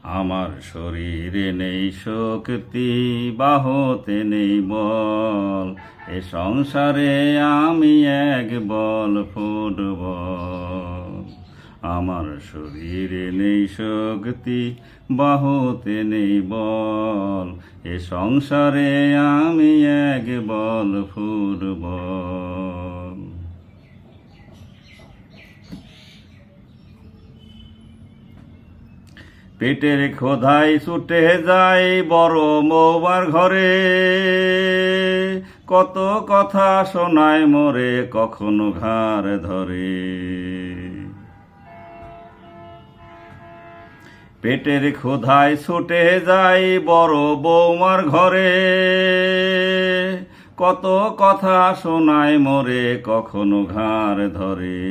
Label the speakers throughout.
Speaker 1: আমার শরীরে নেই শক্তি, বাহুতে নেই বল, এ সংসারে আমি এক বল ফুটবল। আমার শরীরে নেই শক্তি, বাহুতে নেই বল, এ সংসারে আমি এক বল ফুটবল। পেটের ক্ষোধায় ছুটে যাই বড় মৌবার ঘরে, কত কথা শোনায় মোরে কখনো ঘাড় ধরে। পেটের ক্ষোধায় ছুটে যাই বড় বৌমার ঘরে, কত কথা শোনায় মোরে কখনো ঘাড় ধরে।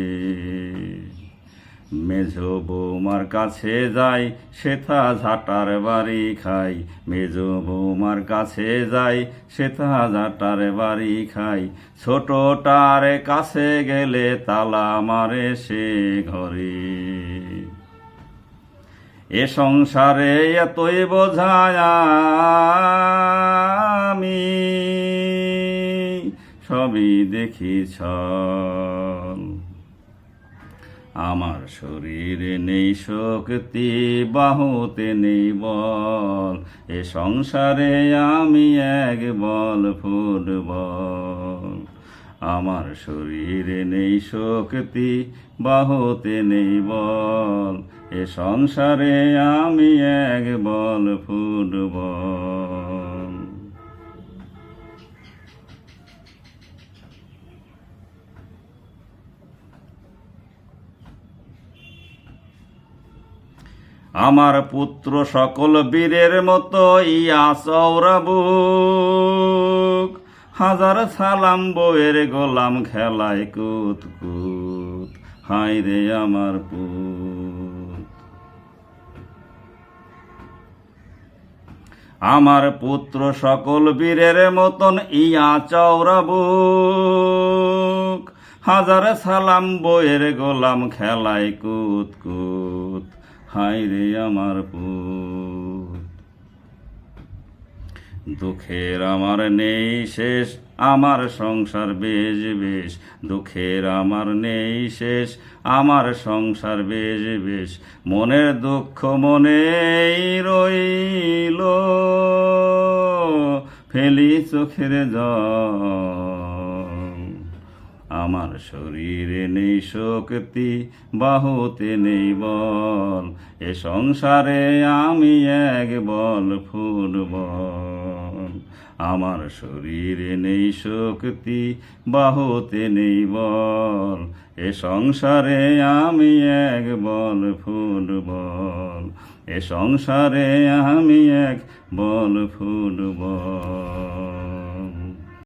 Speaker 1: মেজো বৌমার কাছে যাই, সেথা ঝাঁটার বাড়ি খাই। মেজো বৌমার কাছে যাই, সেথা ঝাঁটার বাড়ি খাই। ছোটটার কাছে গেলে তালা মারে সে ঘরে। এ সংসারে এতই বোঝায় আমি সবই দেখি ছল। আমার শরীরে নেই শক্তি, বাহুতে নেই বল, এ সংসারে আমি এক বল ফুটবল। আমার শরীরে নেই শক্তি, বাহুতে নেই বল, এ সংসারে আমি এক বল ফুটবল। আমার পুত্র সকল বীরের মতো ইয়া চওড়া বুক, হাজার সালাম বউয়ের গোলাম খেলায় কুত কুত, হায় রে আমার পুত। আমার পুত্র সকল বীরের মতন ইয়া চওড়া বুক, হাজার সালাম বউয়ের গোলাম খেলায় কুত কুত, হায় রে আমার পুত। দুঃখের আমার নেই শেষ, আমার সংসার বেশ বেশ। দুঃখের আমার নেই শেষ, আমার সংসার বেশ বেশ। মনের দুঃখ মনেই রইল, ফেলি চোখের জল। আমার শরীরে নেই শক্তি, বাহুতে নেই বল, এ সংসারে আমি এক বল ফুটবল। আমার শরীরে নেই শক্তি, বাহুতে নেই বল, এ সংসারে আমি এক বল ফুটবল। এ সংসারে আমি এক বল ফুটবল।